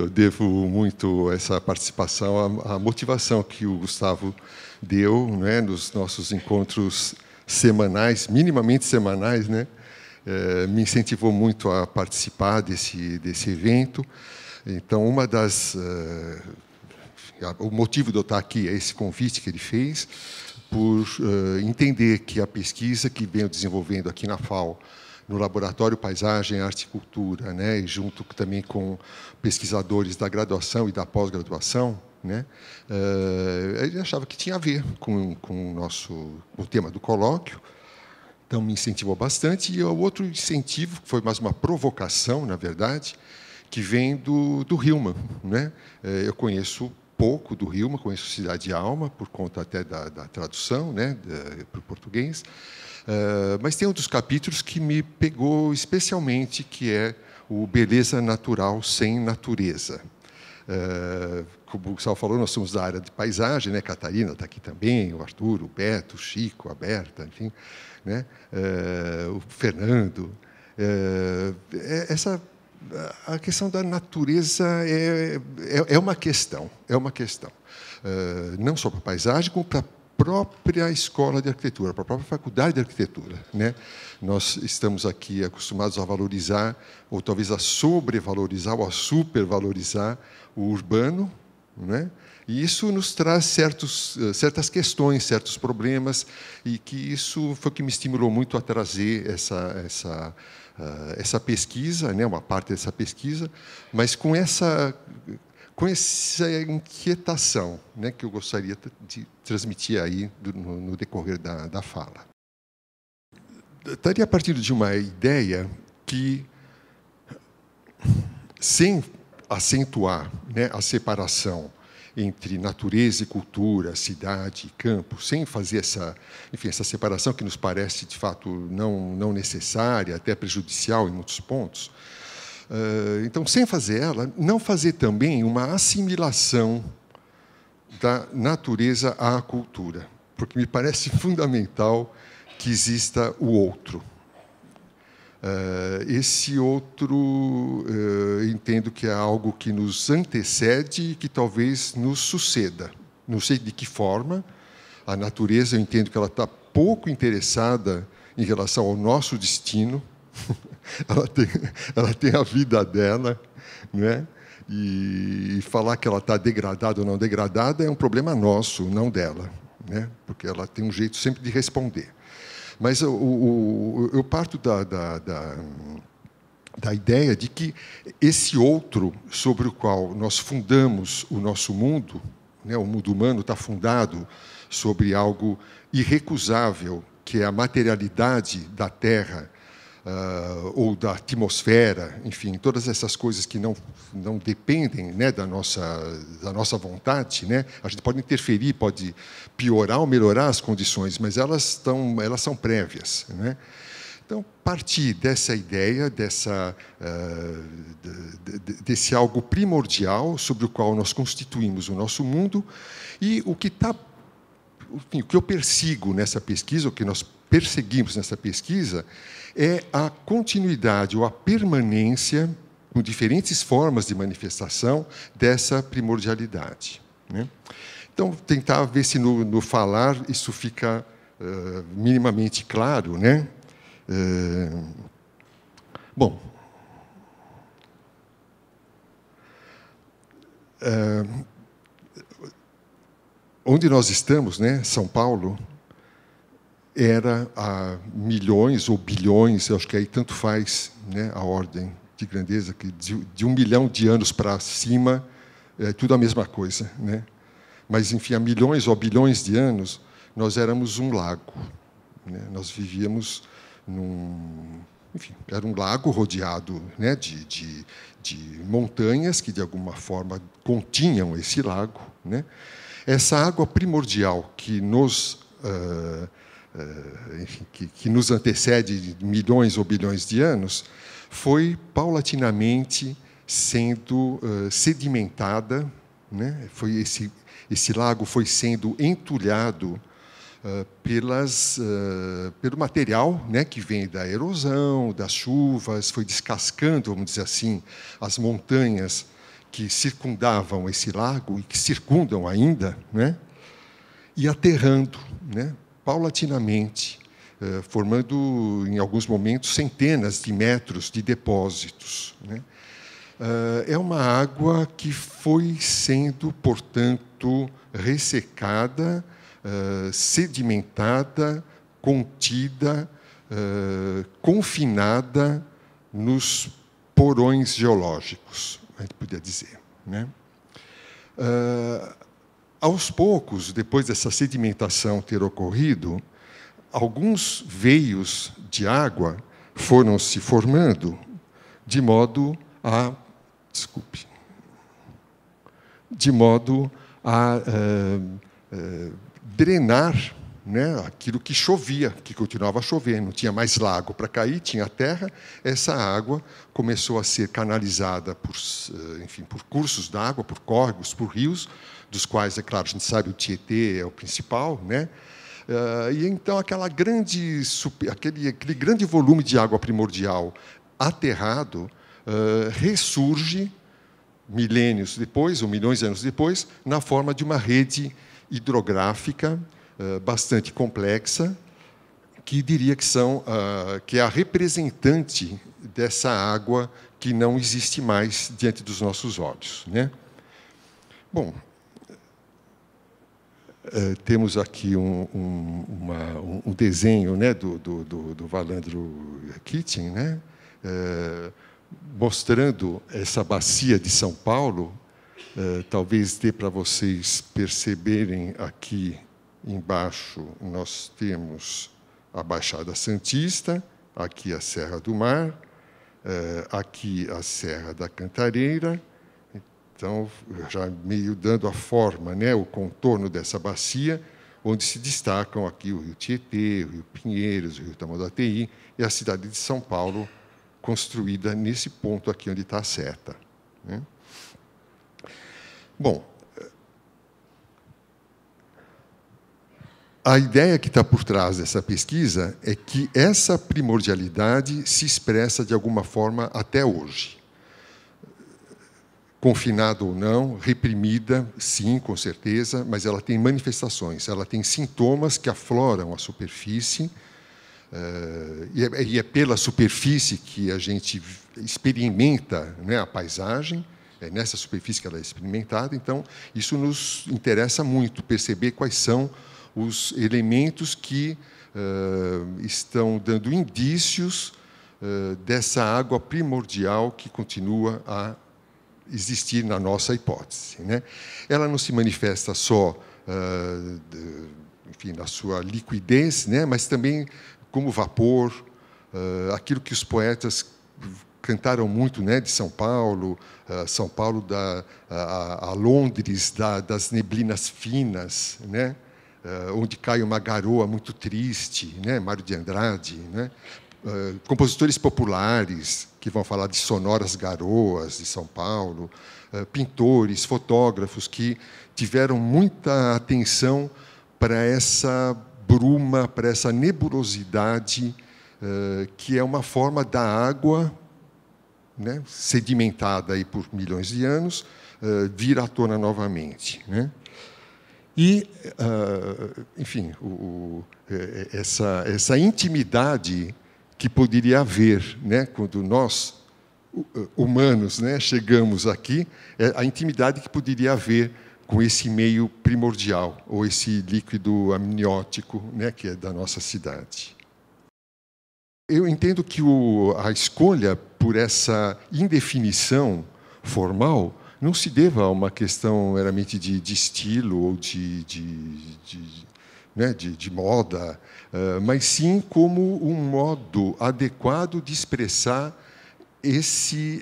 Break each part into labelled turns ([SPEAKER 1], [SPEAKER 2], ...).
[SPEAKER 1] Eu devo muito essa participação à motivação que o Gustavo deu, né, nos nossos encontros semanais, minimamente semanais, né? Me incentivou muito a participar desse evento. Então, o motivo de eu estar aqui é esse convite que ele fez, por entender que a pesquisa que venho desenvolvendo aqui na FAO, no Laboratório Paisagem, Arte e Cultura, né, e junto também com pesquisadores da graduação e da pós-graduação, né, ele achava que tinha a ver com o tema do colóquio. Então, me incentivou bastante. E o outro incentivo, que foi mais uma provocação, na verdade, que vem do Hillman, né? Eu conheço pouco do Hillman, conheço Cidade e Alma, por conta até da tradução, né, para o português. Mas tem um dos capítulos que me pegou especialmente, que é o Beleza Natural Sem Natureza. Como o Gustavo falou, nós somos da área de paisagem, né? Catarina está aqui também, o Arthur, o Beto, o Chico, a Berta, enfim, né? O Fernando. A questão da natureza é uma questão, não só para a paisagem, como para a própria escola de arquitetura, para a própria faculdade de arquitetura, né? Nós estamos aqui acostumados a valorizar, ou talvez a sobrevalorizar, ou a supervalorizar o urbano, né? E isso nos traz certas questões, certos problemas, e que isso foi o que me estimulou muito a trazer essa pesquisa, né? Uma parte dessa pesquisa, mas com essa inquietação, né, que eu gostaria de transmitir aí no decorrer da fala. Estaria a partir de uma ideia que, sem acentuar, né, a separação entre natureza e cultura, cidade e campo, sem fazer essa separação que nos parece, de fato, não necessária, até prejudicial em muitos pontos. Então, sem fazer ela, não fazer também uma assimilação da natureza à cultura, porque me parece fundamental que exista o outro. Esse outro, entendo que é algo que nos antecede e que talvez nos suceda. Não sei de que forma. A natureza, eu entendo que ela está pouco interessada em relação ao nosso destino. Ela tem a vida dela, né? E falar que ela está degradada ou não degradada é um problema nosso, não dela, né? Porque ela tem um jeito sempre de responder. Mas eu parto da ideia de que esse outro sobre o qual nós fundamos o nosso mundo, né? O mundo humano está fundado sobre algo irrecusável, que é a materialidade da Terra, ou da atmosfera, enfim, todas essas coisas que não dependem, né, da nossa vontade, né? A gente pode interferir, pode piorar ou melhorar as condições, mas elas são prévias, né? Então, partir dessa ideia, desse algo primordial sobre o qual nós constituímos o nosso mundo, e o que eu persigo nessa pesquisa, o que nós perseguimos nessa pesquisa, é a continuidade ou a permanência, com diferentes formas de manifestação, dessa primordialidade, né? Então, tentar ver se no falar isso fica minimamente claro, né? Bom, onde nós estamos, né, São Paulo, era há milhões ou bilhões, eu acho que aí tanto faz, né, a ordem de grandeza, que de 1 milhão de anos para cima é tudo a mesma coisa, né? Mas, enfim, há milhões ou bilhões de anos, nós éramos um lago, né? Nós vivíamos era um lago rodeado, né, de montanhas que, de alguma forma, continham esse lago, né? Essa água primordial que nos antecede de milhões ou bilhões de anos, foi paulatinamente sendo sedimentada, né? Esse lago foi sendo entulhado pelo material, né, que vem da erosão, das chuvas, foi descascando, vamos dizer assim, as montanhas que circundavam esse lago e que circundam ainda, né, e aterrando, né, paulatinamente, formando, em alguns momentos, centenas de metros de depósitos, né. É uma água que foi sendo, portanto, ressecada, sedimentada, contida, confinada nos porões geológicos, a gente podia dizer, né? Aos poucos, depois dessa sedimentação ter ocorrido, alguns veios de água foram se formando de modo a drenar, né, aquilo que chovia, que continuava a chover, não tinha mais lago para cair, tinha terra. Essa água começou a ser canalizada por, enfim, por cursos d'água, por córregos, por rios, dos quais, é claro, a gente sabe o Tietê é o principal, né? E então aquele grande volume de água primordial aterrado ressurge milênios depois, ou milhões de anos depois, na forma de uma rede hidrográfica bastante complexa, que diria que é a representante dessa água que não existe mais diante dos nossos olhos, né? Bom, temos aqui um desenho, né, do Valandro Kitchen, né, mostrando essa bacia de São Paulo. Talvez dê para vocês perceberem aqui embaixo nós temos a Baixada Santista, aqui a Serra do Mar, aqui a Serra da Cantareira. Então, já meio dando a forma, né, o contorno dessa bacia, onde se destacam aqui o Rio Tietê, o Rio Pinheiros, o Rio Tamanduateí e a cidade de São Paulo, construída nesse ponto aqui onde está a seta, né? Bom, a ideia que está por trás dessa pesquisa é que essa primordialidade se expressa de alguma forma até hoje. Confinada ou não, reprimida, sim, com certeza, mas ela tem manifestações, ela tem sintomas que afloram a superfície, e é pela superfície que a gente experimenta, né, a paisagem. É nessa superfície que ela é experimentada. Então, isso nos interessa muito, perceber quais são os elementos que estão dando indícios dessa água primordial que continua a existir na nossa hipótese, né? Ela não se manifesta só, enfim, na sua liquidez, né, mas também como vapor, aquilo que os poetas cantaram muito, né, de São Paulo, São Paulo a Londres das neblinas finas, né, onde cai uma garoa muito triste, né, Mário de Andrade, né, compositores populares que vão falar de sonoras garoas de São Paulo, pintores, fotógrafos que tiveram muita atenção para essa bruma, para essa nebulosidade, que é uma forma da água, né, sedimentada aí por milhões de anos, vir à tona novamente, né? E, enfim, essa intimidade que poderia haver, né, quando nós, humanos, né, chegamos aqui, a intimidade que poderia haver com esse meio primordial, ou esse líquido amniótico, né, que é da nossa cidade. Eu entendo que a escolha por essa indefinição formal não se deva a uma questão meramente de estilo ou né, de moda, mas sim como um modo adequado de expressar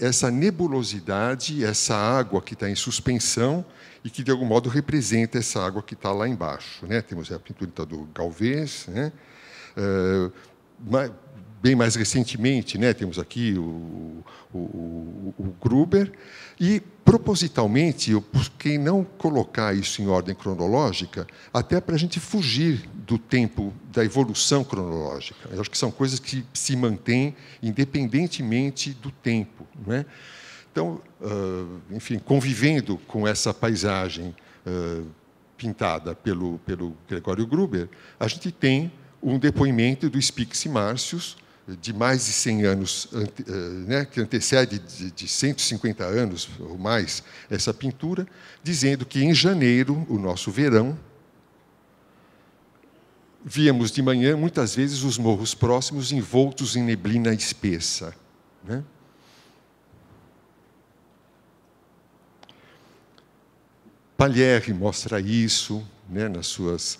[SPEAKER 1] essa nebulosidade, essa água que está em suspensão e que, de algum modo, representa essa água que está lá embaixo, né? Temos a pintura do Galvez, né? Bem mais recentemente, né, temos aqui o Gruber, e, propositalmente, eu busquei não colocar isso em ordem cronológica, até para a gente fugir do tempo da evolução cronológica. Eu acho que são coisas que se mantêm independentemente do tempo, né? Então, enfim, convivendo com essa paisagem pintada pelo Gregório Gruber, a gente tem um depoimento do Spix Márcios, de mais de 100 anos, né, que antecede de 150 anos ou mais essa pintura, dizendo que, em janeiro, o nosso verão, víamos de manhã, muitas vezes, os morros próximos envoltos em neblina espessa. Né? Pagliari mostra isso, né, nas suas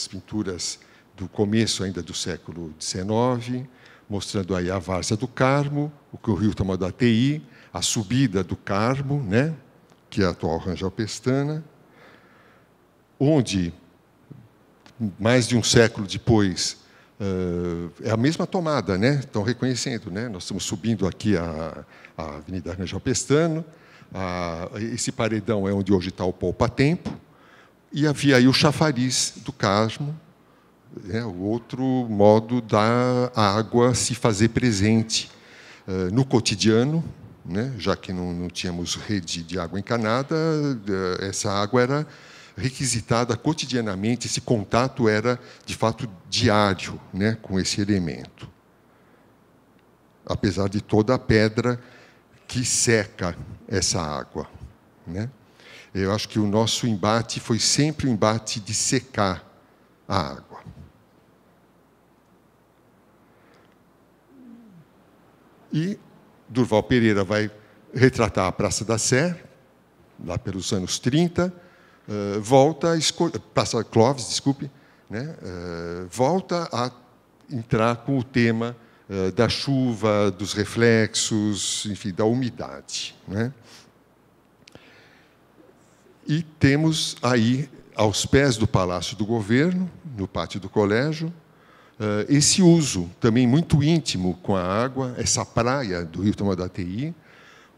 [SPEAKER 1] pinturas do começo ainda do século XIX, mostrando aí a várzea do Carmo, o que o rio Tamanduateí, a subida do Carmo, né, que é a atual Rangel Pestana, onde, mais de um século depois, é a mesma tomada, né? Estão reconhecendo, né? Nós estamos subindo aqui a Avenida Rangel Pestana, esse paredão é onde hoje está o Poupa-Tempo, e havia aí o chafariz do Carmo, né, o outro modo da água se fazer presente no cotidiano, né, já que não tínhamos rede de água encanada, essa água era requisitada cotidianamente, esse contato era, de fato, diário, né, com esse elemento. Apesar de toda a pedra que seca essa água. Né? Eu acho que o nosso embate foi sempre o embate de secar a água. E Durval Pereira vai retratar a Praça da Sé, lá pelos anos 30, volta a escolher, Praça Clóvis, desculpe, né? Volta a entrar com o tema da chuva, dos reflexos, enfim, da umidade. Né? E temos aí, aos pés do Palácio do Governo, no pátio do colégio, esse uso também muito íntimo com a água, essa praia do rio Tamanduateí,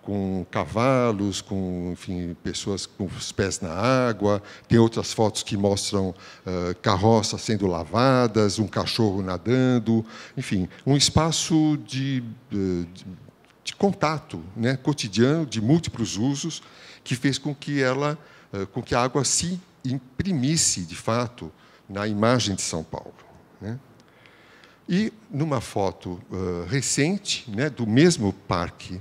[SPEAKER 1] com cavalos, com, enfim, pessoas com os pés na água. Tem outras fotos que mostram carroças sendo lavadas, um cachorro nadando, enfim, um espaço de contato, né, cotidiano, de múltiplos usos, que fez com que a água se imprimisse, de fato, na imagem de São Paulo. Né? E, numa foto recente, né, do mesmo parque,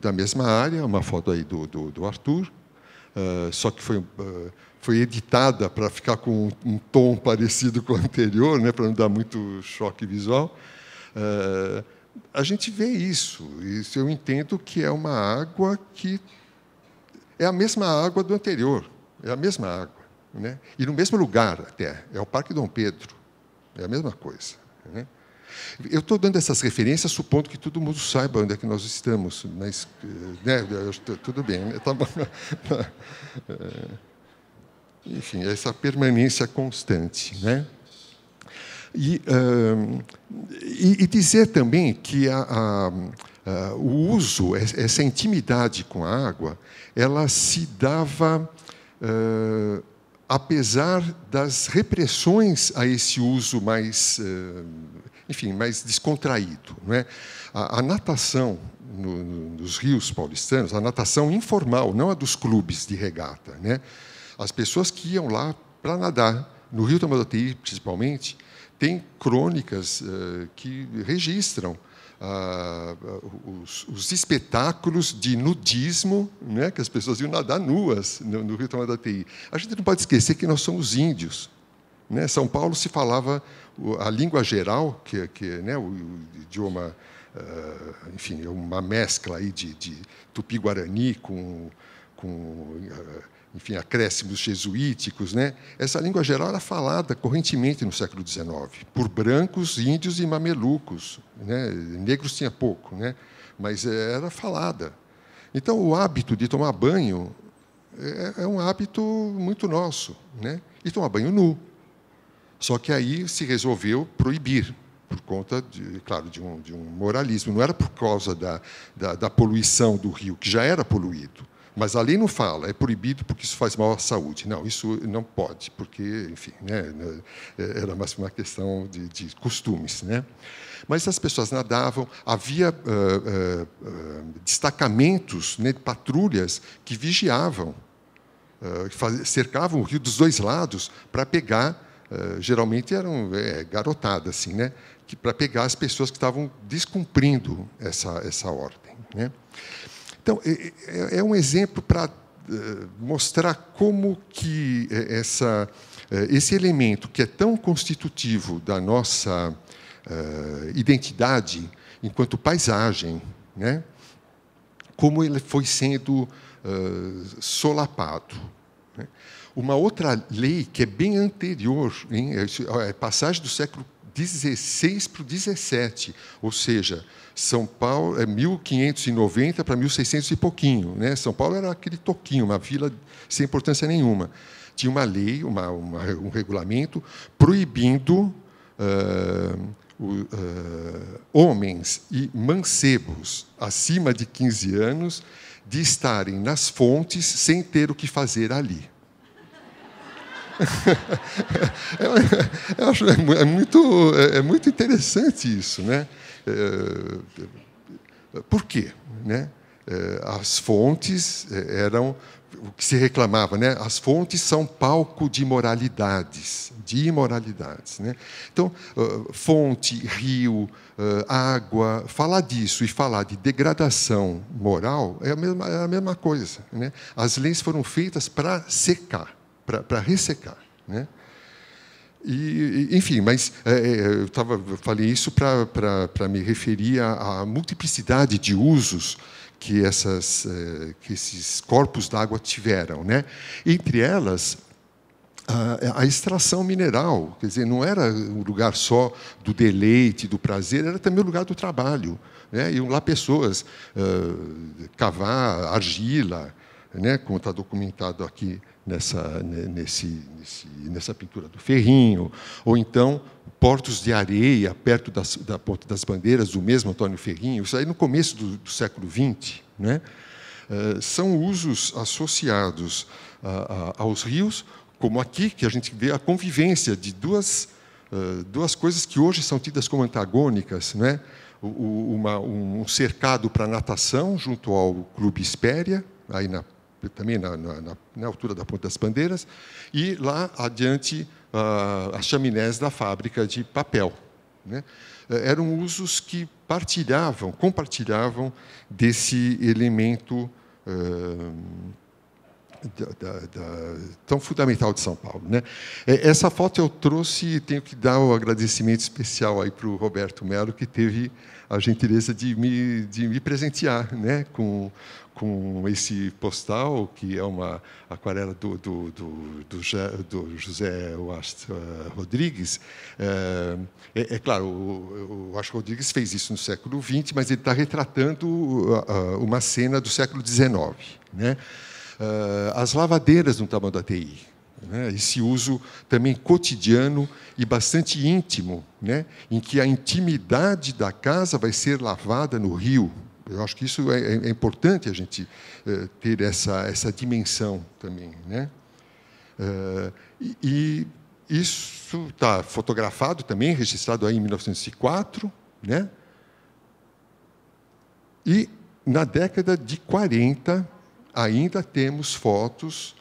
[SPEAKER 1] da mesma área, uma foto aí do Arthur, só que foi editada para ficar com um tom parecido com o anterior, né, para não dar muito choque visual. A gente vê isso. Isso eu entendo que é uma água que é a mesma água do anterior, é a mesma água. Né? E no mesmo lugar, até, é o Parque Dom Pedro, é a mesma coisa. Né? Eu estou dando essas referências supondo que todo mundo saiba onde é que nós estamos, mas, né, tudo bem. Né? Tá bom. Enfim, essa permanência constante. Né? E dizer também que o uso, essa intimidade com a água, ela se dava apesar das repressões a esse uso mais, enfim, mais descontraído. Não é? A natação nos rios paulistanos, a natação informal, não a dos clubes de regata. Né? As pessoas que iam lá para nadar, no Rio Tamanduateí, principalmente, tem crônicas que registram os espetáculos de nudismo, né, que as pessoas iam nadar nuas no Rio Tamanduateí. A gente não pode esquecer que nós somos índios. Né? São Paulo se falava a língua geral, que né, o idioma, enfim, uma mescla aí de tupi-guarani com enfim, acréscimos jesuíticos, né? Essa língua geral era falada correntemente no século XIX por brancos, índios e mamelucos, né? Negros tinha pouco, né? Mas era falada. Então, o hábito de tomar banho é um hábito muito nosso, né? E tomar banho nu. Só que aí se resolveu proibir, por conta, claro, de um moralismo. Não era por causa da poluição do rio, que já era poluído, Mas a lei não fala, é proibido porque isso faz mal à saúde. Não, isso não pode, porque, enfim, né, era mais uma questão de costumes, né? Mas as pessoas nadavam, havia destacamentos, né, de patrulhas que vigiavam, cercavam o rio dos dois lados para pegar, geralmente eram garotadas, assim, né, para pegar as pessoas que estavam descumprindo essa ordem, né? Então, é um exemplo para mostrar como que esse elemento, que é tão constitutivo da nossa identidade enquanto paisagem, né, como ele foi sendo solapado, né? Uma outra lei que é bem anterior, hein, é passagem do século XVI para o XVII, ou seja, São Paulo é 1590 para 1600 e pouquinho, né? São Paulo era aquele toquinho, uma vila sem importância nenhuma. Tinha uma lei, um regulamento proibindo homens e mancebos acima de 15 anos de estarem nas fontes sem ter o que fazer ali. Eu acho muito interessante isso, né? Por quê, né? As fontes eram o que se reclamava, né? As fontes são palco de imoralidades, né? Então, fonte, rio, água, falar disso e falar de degradação moral é a mesma coisa, né? As leis foram feitas para secar, para ressecar, né? Enfim, mas eu falei isso para me referir à multiplicidade de usos que esses corpos d'água tiveram, né? Entre elas, a extração mineral, quer dizer, não era um lugar só do deleite, do prazer, era também o lugar do trabalho, né? Iam lá pessoas cavar argila, né? Como está documentado aqui nessa pintura do Ferrinho, ou então portos de areia perto da Ponte das Bandeiras, do mesmo Antônio Ferrinho, isso aí no começo do século XX, né? São usos associados aos rios, como aqui, que a gente vê a convivência de duas coisas que hoje são tidas como antagônicas, né? Um cercado para natação junto ao Clube Espéria, aí também na altura da Ponte das Bandeiras, e lá adiante as chaminés da fábrica de papel, né? Eram usos que compartilhavam desse elemento tão fundamental de São Paulo, né? Essa foto eu trouxe e tenho que dar um agradecimento especial aí para o Roberto Melo, que teve a gentileza de me presentear, né, com esse postal, que é uma aquarela do José Rodrigues. Claro, o Washington Rodrigues fez isso no século XX, mas ele está retratando uma cena do século XIX, né? As lavadeiras no Tamanduateí, né? Esse uso também cotidiano e bastante íntimo, né? Em que a intimidade da casa vai ser lavada no rio. Eu acho que isso é importante a gente ter essa dimensão também, né? E isso está fotografado também, registrado aí em 1904, né? E na década de 40 ainda temos fotos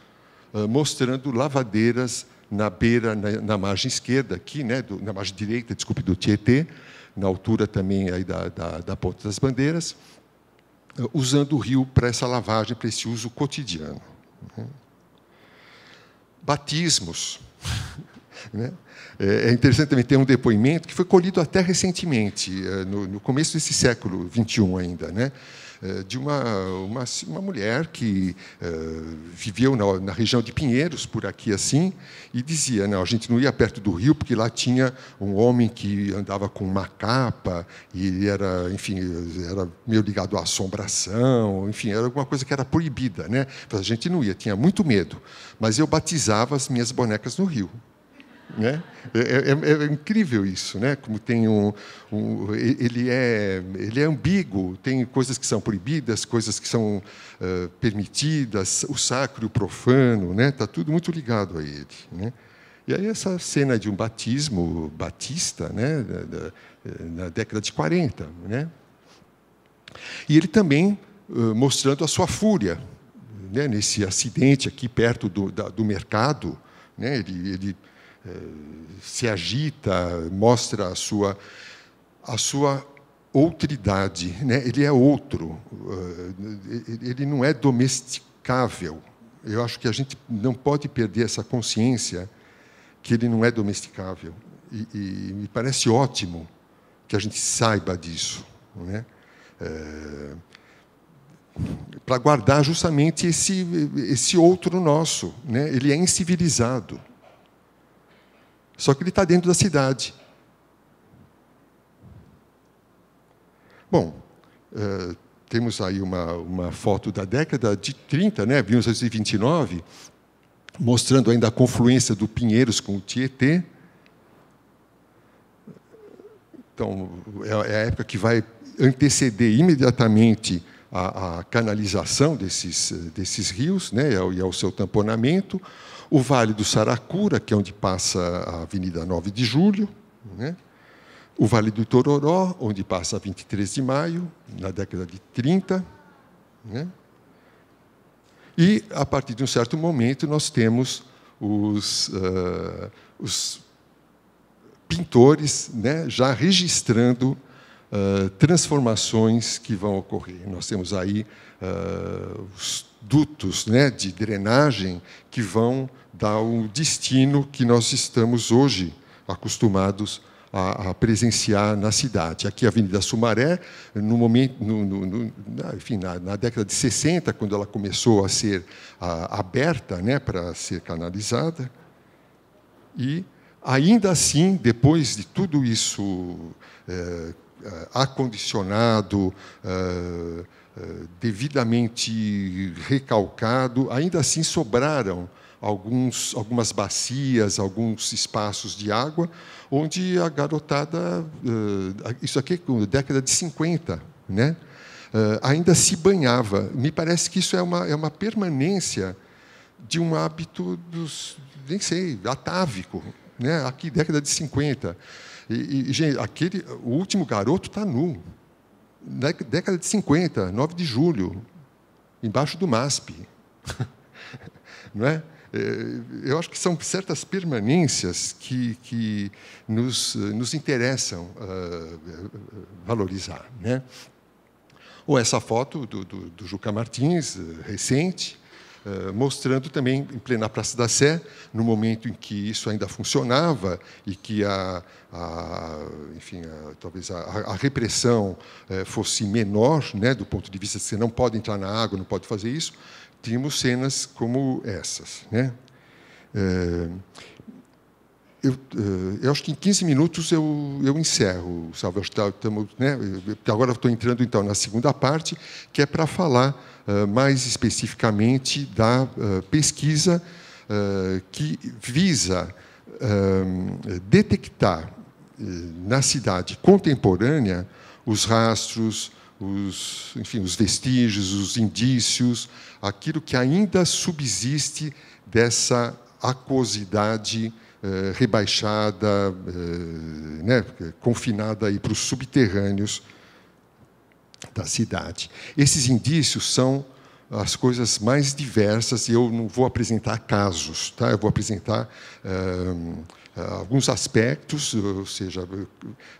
[SPEAKER 1] mostrando lavadeiras na beira, na margem esquerda aqui, né? Na margem direita, desculpe, do Tietê, na altura também aí da Ponte das Bandeiras, usando o rio para essa lavagem, para esse uso cotidiano, né? Batismos, né? É interessante também ter um depoimento que foi colhido até recentemente, no começo desse século XXI ainda, né? De uma mulher que viveu na região de Pinheiros, por aqui assim, e dizia: não, a gente não ia perto do rio porque lá tinha um homem que andava com uma capa e era, enfim, era meio ligado à assombração, enfim, era alguma coisa que era proibida, né? A gente não ia, tinha muito medo, mas eu batizava as minhas bonecas no rio. Né? É incrível isso, né? Como tem ele é ambíguo, tem coisas que são proibidas, coisas que são permitidas, o sacro e o profano, né? Tá tudo muito ligado a ele, né? E aí essa cena de um batismo batista, né? Na década de 40, né? E ele também mostrando a sua fúria, né? Nesse acidente aqui perto do mercado, né? Ele se agita, mostra a sua outridade, né? Ele é outro, ele não é domesticável. Eu acho que a gente não pode perder essa consciência que ele não é domesticável. E me parece ótimo que a gente saiba disso, né? Para guardar justamente esse outro nosso, né? Ele é incivilizado. Só que ele está dentro da cidade. Bom, temos aí uma foto da década de 30, né, 1929, mostrando ainda a confluência do Pinheiros com o Tietê. Então, é a época que vai anteceder imediatamente a canalização desses rios, né, e ao seu tamponamento. O Vale do Saracura, que é onde passa a Avenida 9 de Julho, né? O Vale do Itororó, onde passa a 23 de Maio, na década de 30. Né? E, a partir de um certo momento, nós temos os pintores, né, já registrando transformações que vão ocorrer. Nós temos aí os dutos, né, de drenagem que vão dar o destino que nós estamos hoje acostumados a presenciar na cidade. Aqui a Avenida Sumaré, no momento, enfim, na década de 60, quando ela começou a ser aberta, né, para ser canalizada, e ainda assim, depois de tudo isso acondicionado, devidamente recalcado, ainda assim sobraram algumas bacias, alguns espaços de água, onde a garotada, isso aqui é década de 50, né? Ainda se banhava. Me parece que isso é uma permanência de um hábito nem sei, atávico, né? Aqui, década de 50. Gente, o último garoto está nu. Na década de 50, 9 de julho, embaixo do MASP. Não é? Eu acho que são certas permanências que nos interessam valorizar, né? Ou essa foto do Juca Martins, recente, mostrando também, em plena Praça da Sé, no momento em que isso ainda funcionava e que enfim, talvez a repressão fosse menor, né, do ponto de vista de você não pode entrar na água, não pode fazer isso, tínhamos cenas como essas, né? Eu acho que em 15 minutos eu encerro, Salve. Né? Agora estou entrando então na segunda parte, que é para falar mais especificamente da pesquisa que visa detectar na cidade contemporânea os rastros, enfim, os vestígios, os indícios, aquilo que ainda subsiste dessa aquosidade rebaixada, né, confinada aí para os subterrâneos da cidade. Esses indícios são as coisas mais diversas, e eu não vou apresentar casos, tá? Eu vou apresentar alguns aspectos, ou seja,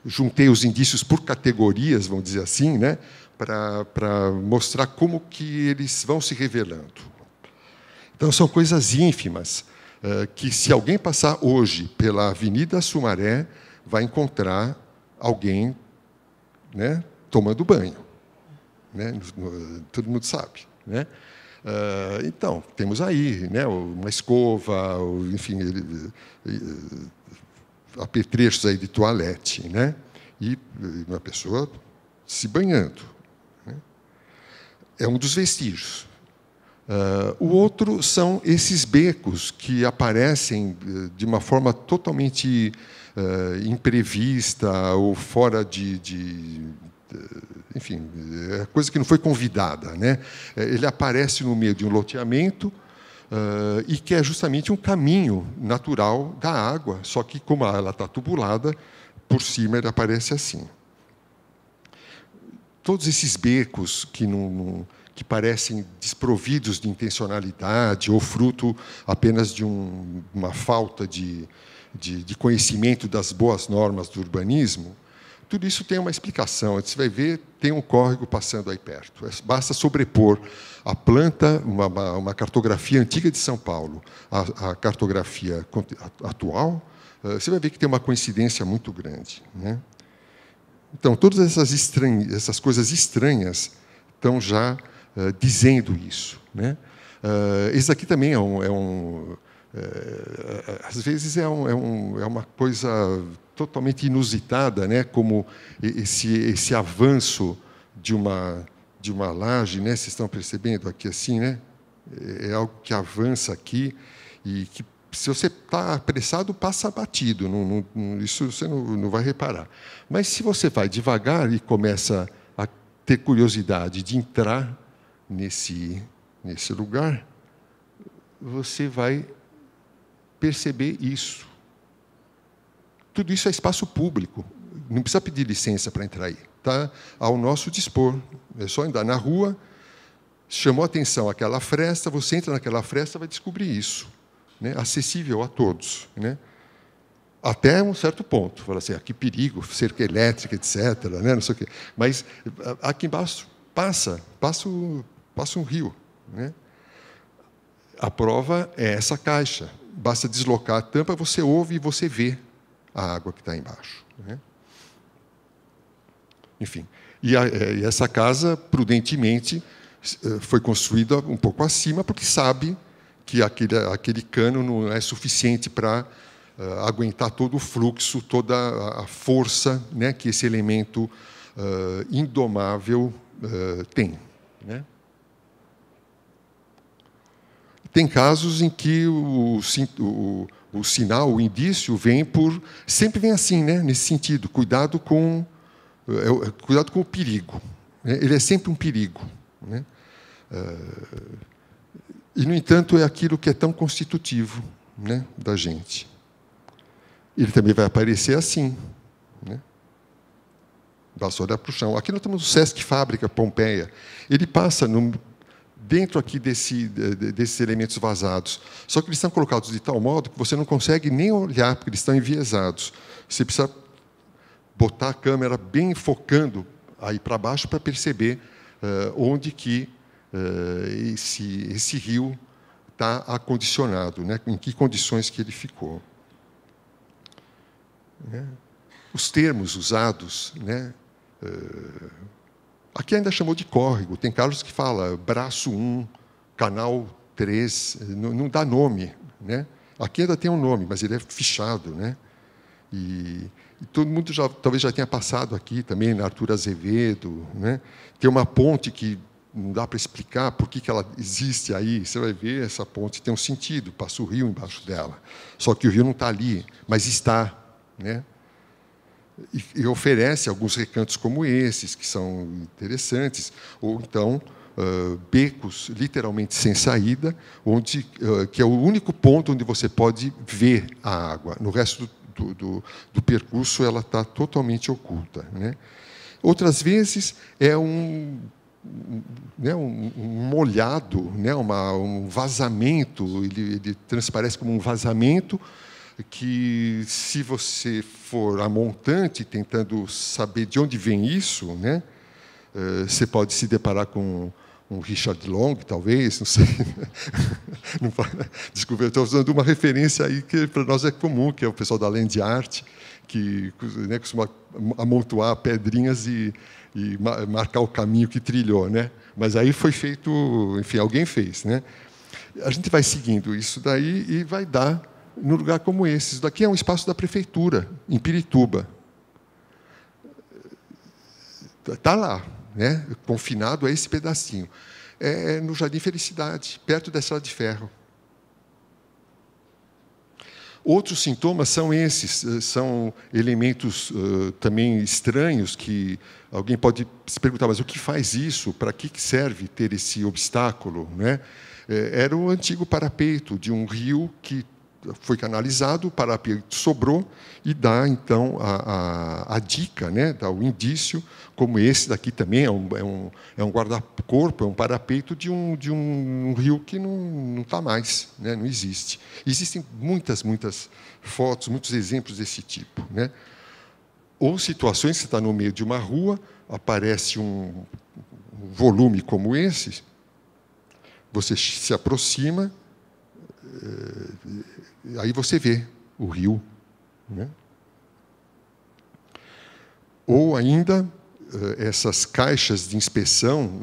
[SPEAKER 1] juntei os indícios por categorias, vamos dizer assim, né, para mostrar como que eles vão se revelando. Então, são coisas ínfimas, que, se alguém passar hoje pela Avenida Sumaré, vai encontrar alguém, né, tomando banho. Né? Todo mundo sabe. Né? Então, temos aí, né, uma escova, enfim, apetrechos aí de toalete, né? E uma pessoa se banhando. Né? É um dos vestígios. O outro são esses becos que aparecem de uma forma totalmente imprevista ou fora enfim, é coisa que não foi convidada, né? Ele aparece no meio de um loteamento e que é justamente um caminho natural da água, só que como ela está tubulada, por cima ele aparece assim. Todos esses becos que parecem desprovidos de intencionalidade ou fruto apenas de uma falta de conhecimento das boas normas do urbanismo, tudo isso tem uma explicação. Você vai ver, tem um córrego passando aí perto. Basta sobrepor a planta, uma cartografia antiga de São Paulo, a cartografia atual, você vai ver que tem uma coincidência muito grande, né? Então, todas essas coisas estranhas estão já dizendo isso, né? Esse aqui também às vezes é uma coisa totalmente inusitada, né? Como esse avanço de uma laje, né? Vocês estão percebendo aqui assim, né? É algo que avança aqui e que, se você está apressado, passa batido. Isso você não vai reparar. Mas se você vai devagar e começa a ter curiosidade de entrar nesse lugar, você vai perceber isso. Tudo isso é espaço público. Não precisa pedir licença para entrar aí. Está ao nosso dispor. É só andar na rua, chamou a atenção aquela fresta, você entra naquela fresta e vai descobrir isso, né? Acessível a todos, né? Até um certo ponto. Fala assim, que perigo, cerca elétrica, etc., né? Não sei o quê. Mas aqui embaixo passa um rio, né? A prova é essa caixa. Basta deslocar a tampa, você ouve e você vê a água que está embaixo, né? Enfim, e essa casa, prudentemente, foi construída um pouco acima, porque sabe que aquele cano não é suficiente para aguentar todo o fluxo, toda a força, né, que esse elemento indomável tem, né? Tem casos em que o sinal, o indício, sempre vem assim, né, nesse sentido, cuidado com o perigo, né? Ele é sempre um perigo, né? E, no entanto, é aquilo que é tão constitutivo, né, da gente. Ele também vai aparecer assim, né? Basta olhar para o chão. Aqui nós temos o Sesc Fábrica Pompeia. Ele passa dentro aqui desses elementos vazados. Só que eles estão colocados de tal modo que você não consegue nem olhar, porque eles estão enviesados. Você precisa botar a câmera bem focando aí para baixo para perceber onde que esse rio está acondicionado, né? Em que condições que ele ficou. Os termos usados, né? Aqui ainda chamou de córrego. Tem Carlos que fala braço 1, canal 3, não dá nome, né? Aqui ainda tem um nome, mas ele é fichado, né? E todo mundo talvez já tenha passado aqui também, na Arthur Azevedo, né? Tem uma ponte que não dá para explicar por que ela existe aí. Você vai ver, essa ponte tem um sentido, passa o rio embaixo dela. Só que o rio não está ali, mas está, né? E oferece alguns recantos como esses, que são interessantes, ou então becos literalmente sem saída, que é o único ponto onde você pode ver a água. No resto do percurso, ela está totalmente oculta, né? Outras vezes é um molhado, né? Um vazamento, ele transparece como um vazamento, que, se você for a montante, tentando saber de onde vem isso, né, você pode se deparar com um Richard Long, talvez, não sei. Desculpa, eu estou usando uma referência aí que para nós é comum, que é o pessoal da Land Art, que, né, costuma amontoar pedrinhas e marcar o caminho que trilhou, né? Mas aí foi feito, enfim, alguém fez, né? A gente vai seguindo isso daí e vai dar num lugar como esse. Isso daqui é um espaço da prefeitura, em Pirituba. Está lá, né? Confinado a esse pedacinho. é no Jardim Felicidade, perto da Estrada de Ferro. Outros sintomas são esses, são elementos também estranhos que alguém pode se perguntar, mas o que faz isso? Para que serve ter esse obstáculo, né? Era o antigo parapeito de um rio que foi canalizado, o parapeito sobrou e dá, então, a dica, né? Dá o indício, como esse daqui também é um guarda-corpo, é um parapeito de um rio que não está mais, né? Não existe. Existem muitas fotos, muitos exemplos desse tipo, né? Ou situações que você está no meio de uma rua, aparece um volume como esse, você se aproxima, aí você vê o rio, né? Ou ainda, essas caixas de inspeção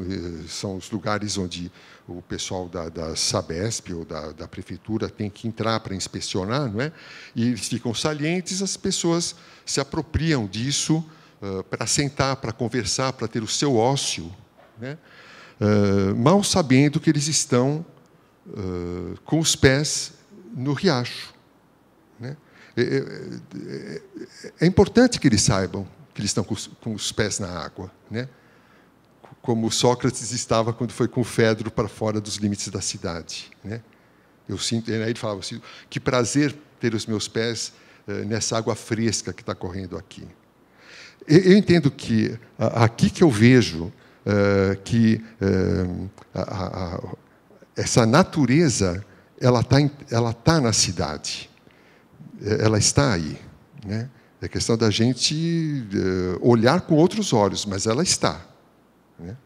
[SPEAKER 1] são os lugares onde o pessoal da Sabesp ou da prefeitura tem que entrar para inspecionar, não é? E eles ficam salientes, as pessoas se apropriam disso para sentar, para conversar, para ter o seu ócio, né? Mal sabendo que eles estão com os pés no riacho, né? É importante que eles saibam que eles estão com os pés na água, né? Como Sócrates estava quando foi com o Fedro para fora dos limites da cidade, né? Eu sinto, aí ele falava assim, que prazer ter os meus pés nessa água fresca que está correndo aqui. Eu entendo que aqui que eu vejo que essa natureza ela tá na cidade, ela está aí, né? É questão da gente olhar com outros olhos, mas ela está, né?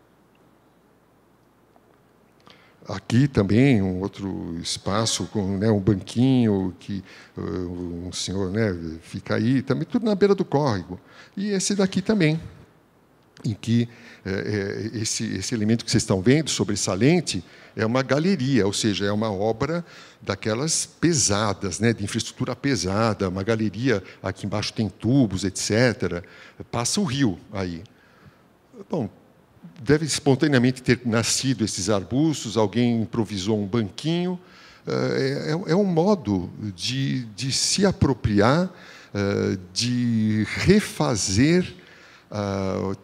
[SPEAKER 1] Aqui também um outro espaço com, né, um banquinho que um senhor, né, fica aí, também tudo na beira do córrego. E esse daqui também, em que esse elemento que vocês estão vendo, sobressalente, é uma galeria, ou seja, é uma obra daquelas pesadas, né, de infraestrutura pesada, uma galeria, aqui embaixo tem tubos, etc. Passa o rio aí. Bom, deve espontaneamente ter nascido esses arbustos, alguém improvisou um banquinho. É um modo de se apropriar, de refazer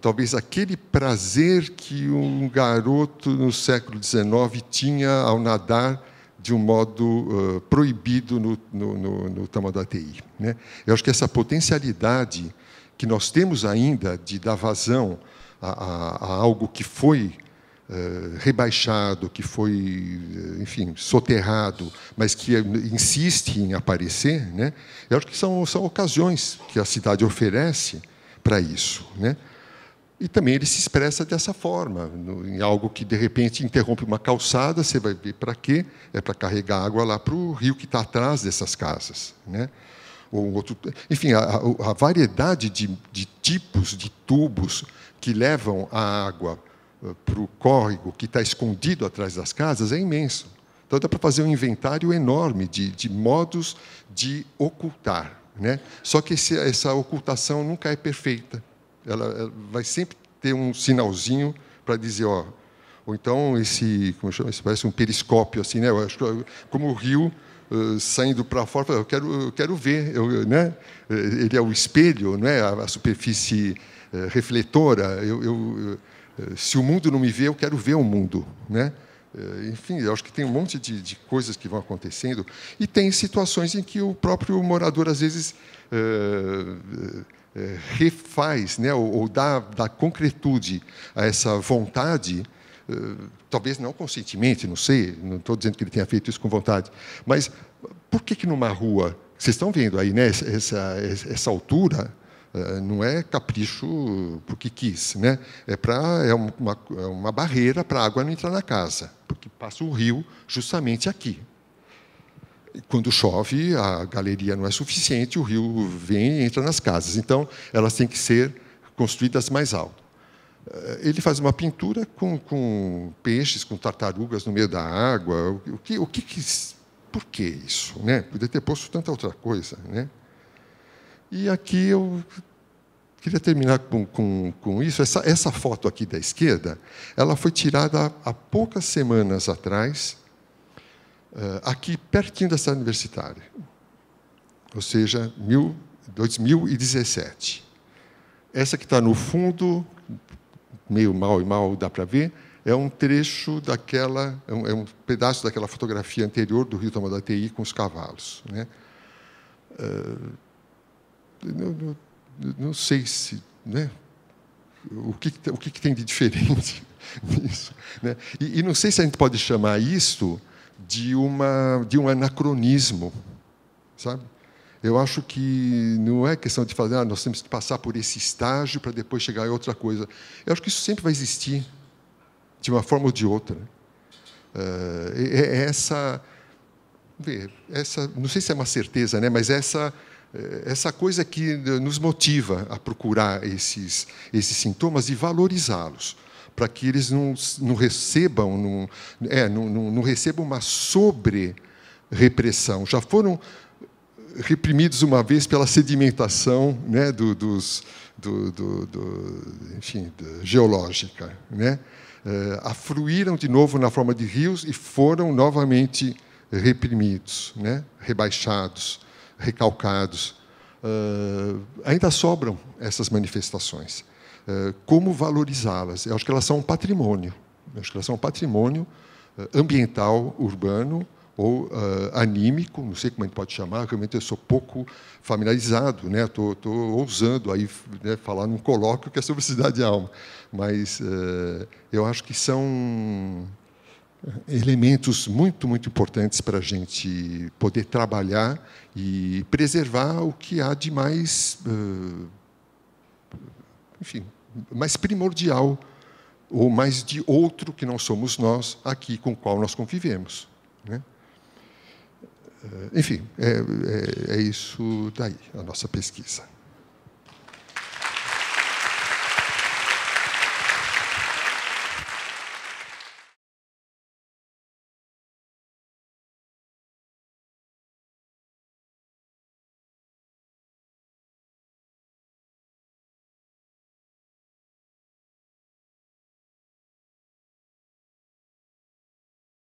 [SPEAKER 1] talvez aquele prazer que um garoto no século XIX tinha ao nadar de um modo proibido no Tamanduateí, né? Eu acho que essa potencialidade que nós temos ainda de dar vazão a algo que foi rebaixado, que foi, enfim, soterrado, mas que insiste em aparecer, né? Eu acho que são ocasiões que a cidade oferece para isso, né? E também ele se expressa dessa forma, em algo que, de repente, interrompe uma calçada, você vai ver para quê? É para carregar água lá para o rio que está atrás dessas casas, né? Ou outro, enfim, a variedade de tipos de tubos que levam a água para o córrego que está escondido atrás das casas é imenso. Então, dá para fazer um inventário enorme de modos de ocultar, né? Só que essa ocultação nunca é perfeita. Ela vai sempre ter um sinalzinho para dizer, ó, ou então como chama, isso parece um periscópio assim, né? Eu acho que, como o rio saindo para fora, eu quero ver, né? Ele é o espelho, não é? A superfície refletora. Se o mundo não me vê, eu quero ver o mundo, né? Enfim, eu acho que tem um monte de coisas que vão acontecendo e tem situações em que o próprio morador às vezes refaz, né, ou dá concretude a essa vontade, talvez não conscientemente, não sei, não estou dizendo que ele tenha feito isso com vontade, mas por que numa rua, vocês estão vendo aí, né, essa altura, não é capricho porque quis, né? É uma barreira para a água não entrar na casa, porque passa o rio justamente aqui. Quando chove, a galeria não é suficiente, o rio vem e entra nas casas. Então, elas têm que ser construídas mais alto. Ele faz uma pintura com peixes, com tartarugas no meio da água. Por que isso, né? Podia ter posto tanta outra coisa, né? E aqui eu queria terminar com isso. Essa foto aqui da esquerda, ela foi tirada há poucas semanas atrás, aqui pertinho da cidade universitária, ou seja, 2017. Essa que está no fundo, meio mal e mal dá para ver, é um trecho daquela, é um pedaço daquela fotografia anterior do Rio Tamanduateí com os cavalos, né? Não sei se, né, o que tem de diferente nisso, né? E não sei se a gente pode chamar isto de um anacronismo, sabe? Eu acho que não é questão de falar, nós temos que passar por esse estágio para depois chegar a outra coisa. Eu acho que isso sempre vai existir, de uma forma ou de outra. Não sei se é uma certeza, né? Mas essa coisa que nos motiva a procurar esses sintomas e valorizá-los, para que eles não recebam uma sobre-repressão. Já foram reprimidos uma vez pela sedimentação, né, geológica, né? Afluíram de novo na forma de rios e foram novamente reprimidos, né? Rebaixados, recalcados. Ainda sobram essas manifestações. Como valorizá-las? Eu acho que elas são um patrimônio. Eu acho que elas são um patrimônio ambiental, urbano, ou anímico, não sei como a gente pode chamar, realmente eu sou pouco familiarizado, né? Estou ousando aí, né, falar num colóquio que é sobre cidade e alma, mas eu acho que são elementos muito, muito importantes para a gente poder trabalhar e preservar o que há de mais, enfim, mais primordial, ou mais de outro que não somos nós, aqui com o qual nós convivemos, né? Enfim, é isso daí, a nossa pesquisa.